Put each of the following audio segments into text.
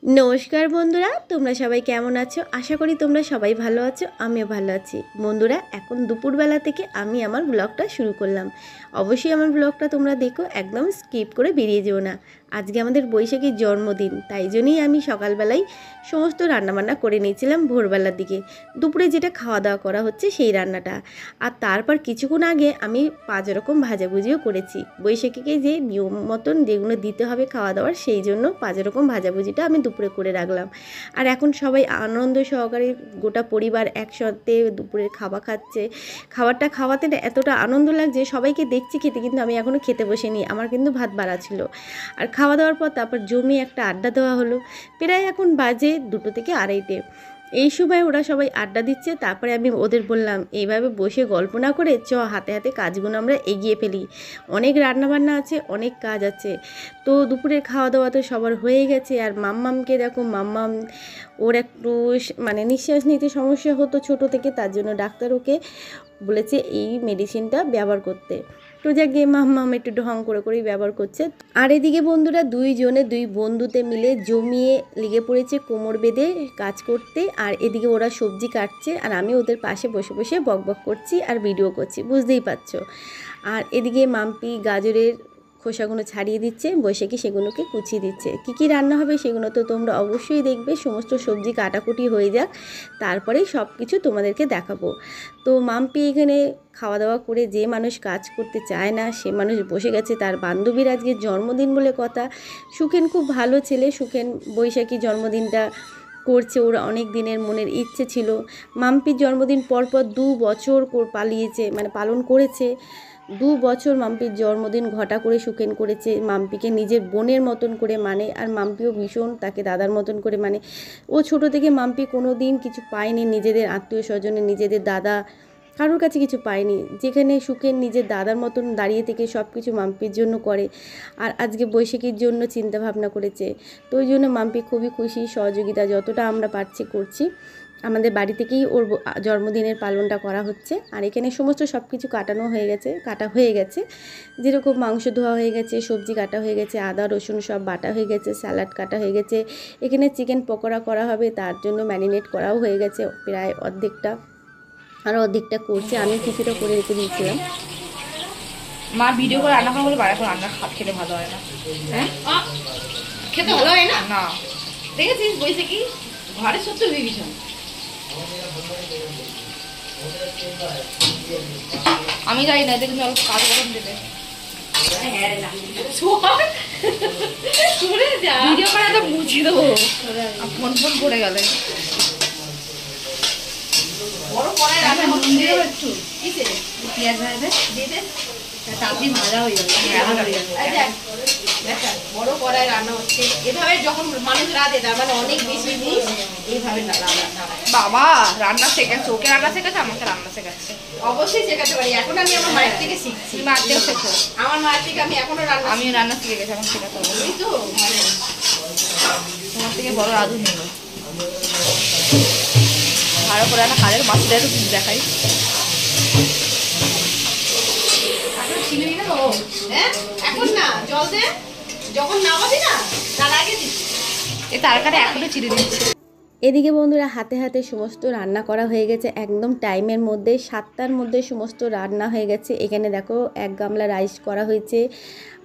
नमस्कार बंधुरा তোমরা সবাই কেমন আছো আশা করি তোমরা সবাই ভালো আছো আমিও ভালো আছি বন্ধুরা এখন দুপুরবেলা থেকে আমি আমার ব্লগটা শুরু করলাম অবশ্যই আমার ব্লগটা তোমরা দেখো একদম স্কিপ করে বেরিয়ে যেও না আজকে আমাদের বৈশাখীর জন্মদিন তাই জন্যই আমি সকালবেলায় সমস্ত রান্নাবান্না করে নিয়েছিলাম ভোরবেলার দিকে দুপুরে যেটা খাওয়া দাওয়া করা হচ্ছে সেই রান্নাটা আর তারপর কিছুক্ষণ আগে আমি 5 রকম ভাজাভুজিও করেছি বৈশাখীকে যে নিয়ম মতন যেগুলো দিতে হবে খাওয়া দাওয়ার সেই জন্য 5 রকম ভাজাভুজিটা আমি দুপুরে করে রাখলাম আর এখন সবাই আনন্দ সহকারে গোটা পরিবার একসাথে দুপুরের খাবার খাচ্ছে খাবারটা খাওয়াতে এতটা আনন্দ লাগছে সবাইকে দেখছি খেতে কিন্তু আমি এখনও খেতে বসিনি আমার কিন্তু ভাত বাড়া ছিল আর খাওয়া দাওয়ার পর তারপর জমি একটা আড্ডা দেওয়া হলো প্রায় এখন বাজে 2টো থেকে 2:30 এই সময় ওরা সবাই আড্ডা দিচ্ছে তারপরে আমি ওদের বললাম এইভাবে বসে গল্প না করে হাতে হাতে কাজগুলো আমরা এগিয়ে ফেলি অনেক রান্নাবান্না আছে অনেক কাজ আছে তো দুপুরের খাওয়া দাওয়া তো সবার হয়ে গেছে আর মাম্মামকে দেখো মাম্মাম ওর একটু মানে নিঃশ্বাস নিতে সমস্যা হতো ছোট থেকে তার জন্য ডাক্তার ওকে বলেছে এই মেডিসিনটা ব্যবহার করতে তো যাকে মাম্মাম একটু ঢং করেই ব্যবহার করছে আর এদিকে বন্ধুরা দুই বন্ধুতে মিলে জমিয়ে লেগে পড়েছে কোমর বেঁধে কাজ করতে আর এদিকে ওরা সবজি কাটছে আর আমি ওদের পাশে বসে বসে বকবক করছি আর ভিডিও করছি বুঝতেই পারছো আর এদিকে মাম্পি গাজরের খোসাগুলো ছাড়িয়ে দিচ্ছে বৈশাখী সেগুলোকে কুচিয়ে দিচ্ছে কী রান্না হবে সেগুলো তো তোমরা অবশ্যই দেখবে সমস্ত সবজি কাটাকুটি হয়ে যাক তারপরে সব কিছু তোমাদেরকে দেখাবো তো মাম্পি এখানে খাওয়া দাওয়া করে যে মানুষ কাজ করতে চায় না সে মানুষ বসে গেছে তার বান্ধবীর আজকে জন্মদিন বলে কথা সুখেন খুব ভালো ছেলে সুখেন বৈশাখী জন্মদিনটা করছে ওর অনেক দিনের মনের ইচ্ছে ছিল মাম্পির জন্মদিন পরপর 2 বছর পালিয়েছে মানে পালন করেছে 2 বছর মাম্পির জন্মদিন ঘটা করে সুখেন করেছে মাম্পিকে নিজের বোনের মতন করে মানে আর মাম্পিও ভীষণ তাকে দাদার মতন করে মানে ও ছোট থেকে মাম্পি কোনো দিন কিছু পায়নি নিজেদের আত্মীয় স্বজনে নিজেদের দাদা কারোর কাছে কিছু পায়নি যেখানে সুখেন নিজের দাদার মতন দাঁড়িয়ে থেকে সব কিছু মাম্পির জন্য করে আর আজকে বৈশাখীর জন্য চিন্তা ভাবনা করেছে তো ওই জন্য মাম্পি খুবই খুশি সহযোগিতা যতটা আমরা পারছি করছি আমাদের বাড়ি থেকেই ওর জন্মদিনের পালনটা করা হচ্ছে আর এখানে সমস্ত সব কিছু কাটা হয়ে গেছে যেরকম মাংস ধোয়া হয়ে গেছে সবজি কাটা হয়ে গেছে আদা রসুন সব বাটা হয়ে গেছে স্যালাড কাটা হয়ে গেছে এখানে চিকেন পকোড়া করা হবে তার জন্য ম্যারিনেট করাও হয়ে গেছে প্রায় অর্ধেকটা আর অর্ধেকটা করছে আমি কিছুটা করে রেখে দিয়েছিলাম মা ভিডিও করে রান্না করা বলে বাইরে রান্না খেতে ভালো হয় না হ্যাঁ খেতে ভালো হয় না না দেখেছিস বইছে কি ঘরে সত্যি হয়ে গেছে আমি যাই না দেখুন অল্প কাজ করুন দেবে ভিডিও করে তো বুঝিয়ে দেবো ফোন করে গেলে বড় কড়াই রান্না হচ্ছে একটু কিসে পেঁয়াজ ভাজবে দিয়ে দে তাড়াতাড়ি ভাজা হয়ে যাবে বড় কড়াই রান্না হচ্ছে এভাবে যখন মানুষ রাঁধে তার মানে অনেক বেশি জিনিস এইভাবে বাবা রান্না শেখাচ্ছে ওকে রান্না শেখাচ্ছে আমাকে রান্না শেখাচ্ছে অবশ্যই শেখাতে পারি এখন আমি আমার মায়ের থেকে শিখছি মায়ের থেকে শেখো আমার মায়ের থেকে আমি এখনো রান্না শিখে গেছি এখন শেখাতে হবে ওই তো মানে তোমার থেকে বড় রাধু নেই ভালো করে একটা কাজের মাছটা একটু দেখাই এখন না জল দে যখন নামাবি না তার আগে দিচ্ছি এ তারকারে এখনো চিড়ে দিচ্ছে এদিকে বন্ধুরা হাতে হাতে সমস্ত রান্না করা হয়ে গেছে একদম টাইমের মধ্যে 7টার মধ্যে সমস্ত রান্না হয়ে গেছে এখানে দেখো 1 গামলা রাইস করা হয়েছে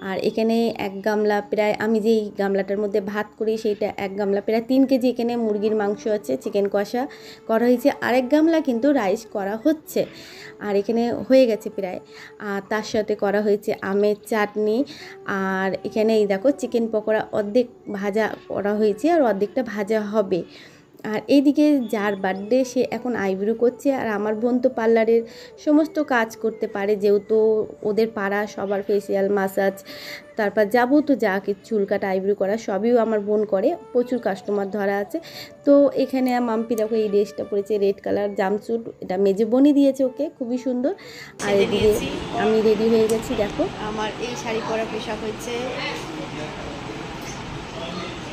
আর এখানে 1 গামলা প্রায় আমি যেই গামলাটার মধ্যে ভাত করি সেইটা 1 গামলা প্রায় 3 কেজি এখানে মুরগির মাংস আছে চিকেন কষা করা হয়েছে আর 1 গামলা কিন্তু রাইস করা হচ্ছে আর এখানে হয়ে গেছে প্রায় আর তার সাথে করা হয়েছে আমের চাটনি আর এখানে এই দেখো চিকেন পকোড়া অর্ধেক ভাজা করা হয়েছে আর অর্ধেকটা ভাজা হবে আর এইদিকে যার বার্থডে সে এখন আইব্রো করছে আর আমার বোন তো পার্লারের সমস্ত কাজ করতে পারে যেহেতু ওদের পাড়া সবার ফেসিয়াল মাসাজ তারপর যাবো তো যা কিছু চুল কাটা আইব্রো করা সবই আমার বোন করে প্রচুর কাস্টমার ধরা আছে তো এখানে মাম্পি দেখো এই ড্রেসটা পরেছে রেড কালার জাম্পস্যুট এটা মেজে বোনই দিয়েছে ওকে খুবই সুন্দর আর এদিকে আমি রেডি হয়ে গেছি দেখো আমার এই শাড়ি পরা পোশাক হচ্ছে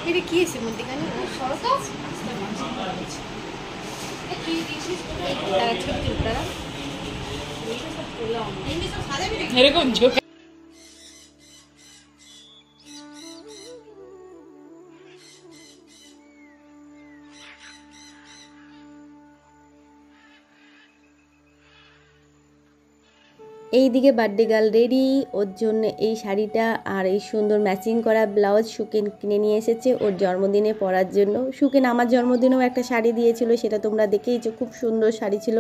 এটা কি আছে মধ্যখানে সরতা এরকম এইদিকে বার্থডে গার্ল রেডি, ওর জন্য এই শাড়িটা আর এই সুন্দর ম্যাচিং করা ব্লাউজ সুকেন কিনে নিয়ে এসেছে ওর জন্মদিনে পরার জন্য। সুকেন আমার জন্মদিনেও একটা শাড়ি দিয়েছিল, সেটা তোমরা দেখেইছো, খুব সুন্দর শাড়ি ছিল,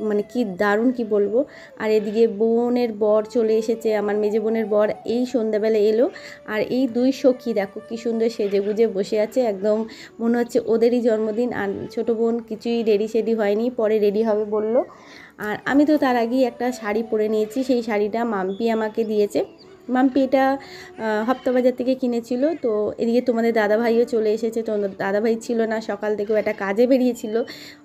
মানে কি দারুণ কি বলবো। আর এদিকে বোনের বর চলে এসেছে, আমার মেজে বোনের বর এই সন্ধ্যাবেলা এলো। আর এই দুই সখী দেখো কি সুন্দর সেজে গুজে বসে আছে, একদম মনে হচ্ছে ওদেরই জন্মদিন। আর ছোটো বোন কিছুই রেডি সেডি হয়নি, পরে রেডি হবে বললো। আর আমি তো তার আগেই একটা শাড়ি পরে নিয়েছি, সেই শাড়িটা মাম্পি আমাকে দিয়েছে। মাম্পি এটা হপ্তাবাজার থেকে কিনেছিল। তো এদিকে তোমাদের দাদাভাইও চলে এসেছে, তো দাদাভাই ছিল না, সকাল থেকেও একটা কাজে বেরিয়েছিল,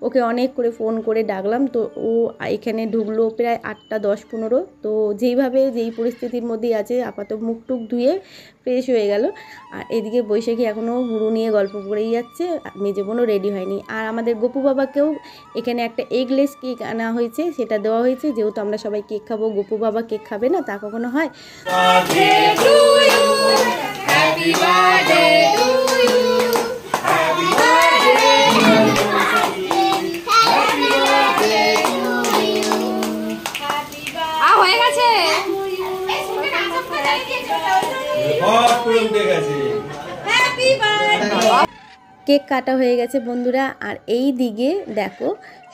ওকে অনেক করে ফোন করে ডাকলাম, তো ও এখানে ঢুকলো প্রায় 8টা 10-15। তো যেইভাবে যেই পরিস্থিতির মধ্যেই আছে আপাতত মুখ টুক ধুয়ে ফ্রেশ হয়ে গেল। আর এদিকে বৈশাখী এখনও গুরু নিয়ে গল্প করেই যাচ্ছে, মেজে বোনও রেডি হয়নি। আর আমাদের গপু বাবাকেও এখানে একটা এগলেস কেক আনা হয়েছে, সেটা দেওয়া হয়েছে, যেহেতু আমরা সবাই কেক খাবো, গপু বাবা কেক খাবে না, তা কখনো হয়। হয়ে গেছে। কেক কাটা হয়ে গেছে বন্ধুরা। আর এই দিকে দেখো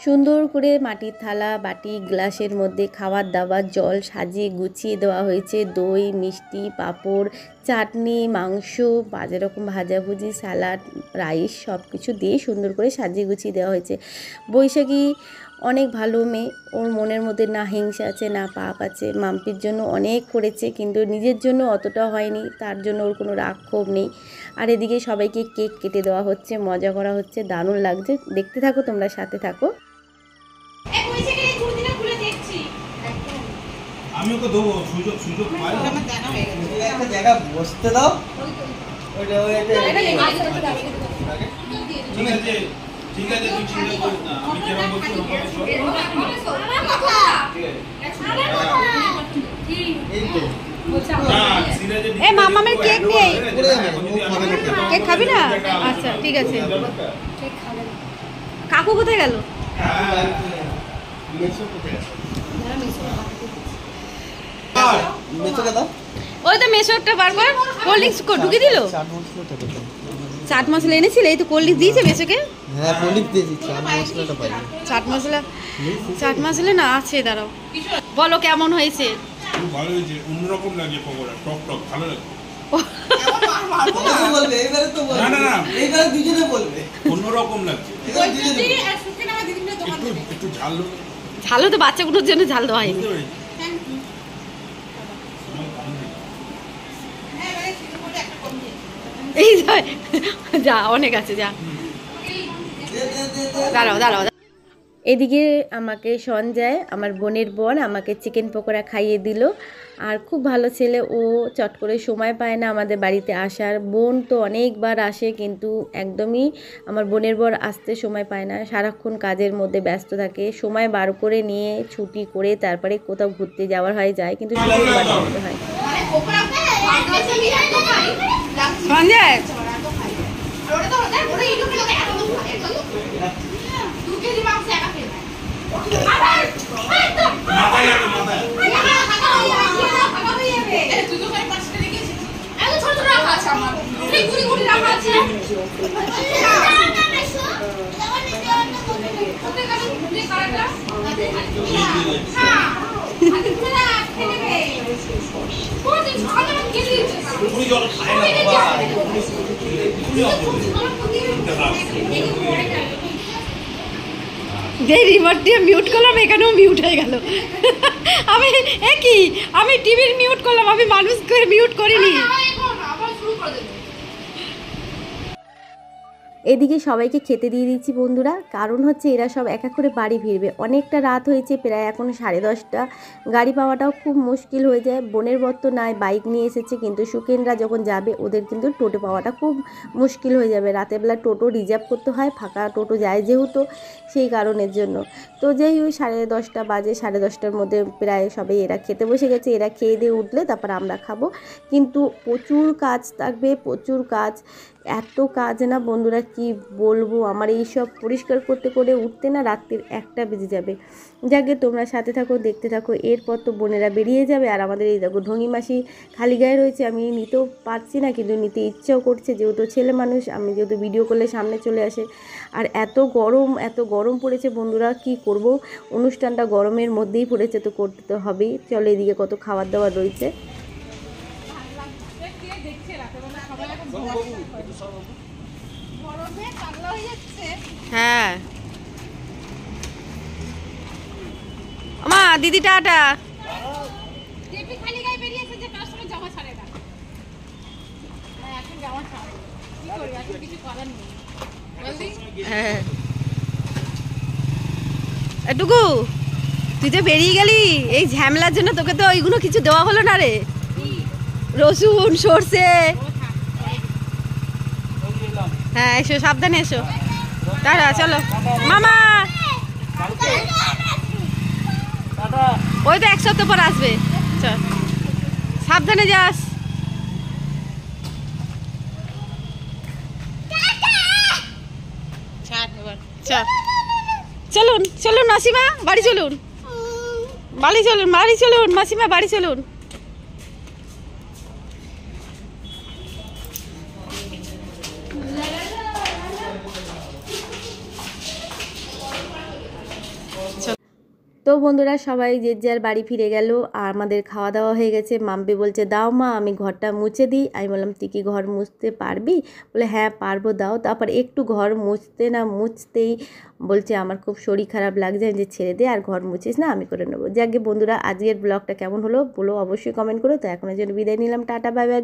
সুন্দর করে মাটির থালা বাটি গ্লাসের মধ্যে খাবার দাবার জল সাজিয়ে গুছিয়ে দেওয়া হয়েছে, দই মিষ্টি পাঁপড় চাটনি মাংস বাজে রকম ভাজাভুজি স্যালাড রাইস সব কিছু দিয়ে সুন্দর করে সাজিয়ে গুছিয়ে দেওয়া হয়েছে। বৈশাখী অনেক ভালো মেয়ে, ওর মনের মধ্যে না হিংসা আছে না পাপ আছে। মাম্পির জন্য অনেক করেছে, কিন্তু নিজের জন্য অতটা হয়নি, তার জন্য ওর কোনো রাগ ক্ষোভ নেই। আর এদিকে সবাইকে কেক কেটে দেওয়া হচ্ছে, মজা করা হচ্ছে, দারুণ লাগছে। দেখতে থাকো, তোমরা সাথে থাকো। আমি ওকে দেবো সুযোগ সুযোগ পাই একটা জায়গা বসতে দাও। ঠিক আছে ঠিক আছে, তুই চিন্তা করিস না, আমি যেরকম বলছি এ মামামের কেক নেই, কেক খাবি না? আচ্ছা ঠিক আছে। কাকু কোথায় গেল? ওই তো মেশোরটা বার কর, কোল্ড ড্রিঙ্কস ঢুকে দিল। চাট মশলা এনেছিলে? এই তো কোল্ড ড্রিঙ্কস দিয়েছে মেশোকে। হ্যাঁ কোল্ড ড্রিঙ্কস দিয়েছি, চাট মশলাটা পাই। চাট মশলা না আছে, দাঁড়াও। বলো কেমন হয়েছে? খুব ভালো হয়েছে, অন্যরকম লাগে পকোড়া, টক টক ভালো লাগে। বলবে এইবারে তো বলবে, না না না এইবারে দুজনে বলবে অন্যরকম লাগছে। একটু ঝাল ঝালও তো বাচ্চাগুলোর জন্য ঝাল দেওয়া হয়নি। এই যা অনেক আছে, যা দাঁড়াও দাঁড়াও। এদিকে আমাকে সঞ্জয় আমার বোনের বোন আমাকে চিকেন পকোড়া খাইয়ে দিল। আর খুব ভালো ছেলে, ও চট করে সময় পায় না আমাদের বাড়িতে আসার। বোন তো অনেকবার আসে, কিন্তু একদমই আমার বোনের বর আসতে সময় পায় না, সারাক্ষণ কাজের মধ্যে ব্যস্ত থাকে। সময় বার করে নিয়ে ছুটি করে তারপরে কোথাও ঘুরতে যাওয়ার হয় যায়, কিন্তু শুক্রবার করতে হয়। সঞ্জয় যে রিমোট দিয়ে মিউট করলাম, এখানেও মিউট হয়ে গেল। আমি কি আমি টিভির মিউট করলাম, আমি মানুষকে মিউট করিনি। এদিকে সবাইকে খেতে দিয়ে দিচ্ছি বন্ধুরা, কারণ হচ্ছে এরা সব এক এক করে বাড়ি ফিরবে। অনেকটা রাত হয়েছে, প্রায় এখন 10:30। গাড়ি পাওয়াটাও খুব মুশকিল হয়ে যায়। বোনের বর তো নাই, বাইক নিয়ে এসেছে, কিন্তু সুকেনরা যখন যাবে ওদের কিন্তু টোটো পাওয়াটা খুব মুশকিল হয়ে যাবে। রাতের বেলা টোটো রিজার্ভ করতে হয়, ফাঁকা টোটো যায় যেহেতু, সেই কারণের জন্য। তো যেই ওই 10:30 বাজে, 10:30টার মধ্যে প্রায় সবাই এরা খেতে বসে গেছে। এরা খেয়ে দিয়ে উঠলে তারপর আমরা খাবো, কিন্তু প্রচুর কাজ থাকবে, প্রচুর কাজ। এত কাজ না বন্ধুরা, কি বলবো, আমার এই সব পরিষ্কার করতে করে উঠতে না রাত্রির 1টা বেজে যাবে। যাকে তোমরা সাথে থাকো, দেখতে থাকো। এরপর তো বোনেরা বেরিয়ে যাবে, আর আমাদের এই দেখো ঢঙি মাসি খালি গায়ে রয়েছে। আমি নিতেও পারছি না, কিন্তু নিতে ইচ্ছাও করছে, যেহেতু ছেলে মানুষ, আমি যেহেতু ভিডিও করলে সামনে চলে আসে। আর এত গরম পড়েছে বন্ধুরা, কি করব, অনুষ্ঠানটা গরমের মধ্যেই পড়েছে, তো করতে তো হবেই। চলো, এদিকে কত খাবার দাবার রয়েছে। হ্যাঁ আমা দিদি টাটা। হ্যাঁ এটুকু তুই তো বেরিয়ে গেলি এই ঝামেলার জন্য, তোকে তো ওইগুলো কিছু দেওয়া হলো না রে, রসুন সর্ষে। হ্যাঁ এসো, সাবধানে এসো, টাটা, চলো মামা। ওই তো 1 সপ্তাহ পর আসবে, চল সাবধানে যাস। চলুন চলুন মাসিমা, বাড়ি চলুন, বাড়ি চলুন মাসিমা, বাড়ি চলুন। তো বন্ধুরা সবাই যে যার বাড়ি ফিরে গেল, আর আমাদের খাওয়া দাওয়া হয়ে গেছে। মাম্পি বলছে দাও মা আমি ঘরটা মুছে দিই। আমি বললাম তুই কি ঘর মুছতে পারবি? বলে হ্যাঁ পারবো, দাও। তারপর একটু ঘর মুছতেই বলছে আমার খুব শরীর খারাপ লাগছে, যে ছেড়ে দে আর ঘর মুছিস না, আমি করে নেবো। যাকে বন্ধুরা আজকের ব্লগটা কেমন হলো বলো অবশ্যই কমেন্ট করো। তো এখনের জন্য বিদায় নিলাম, টাটা বাই বাই।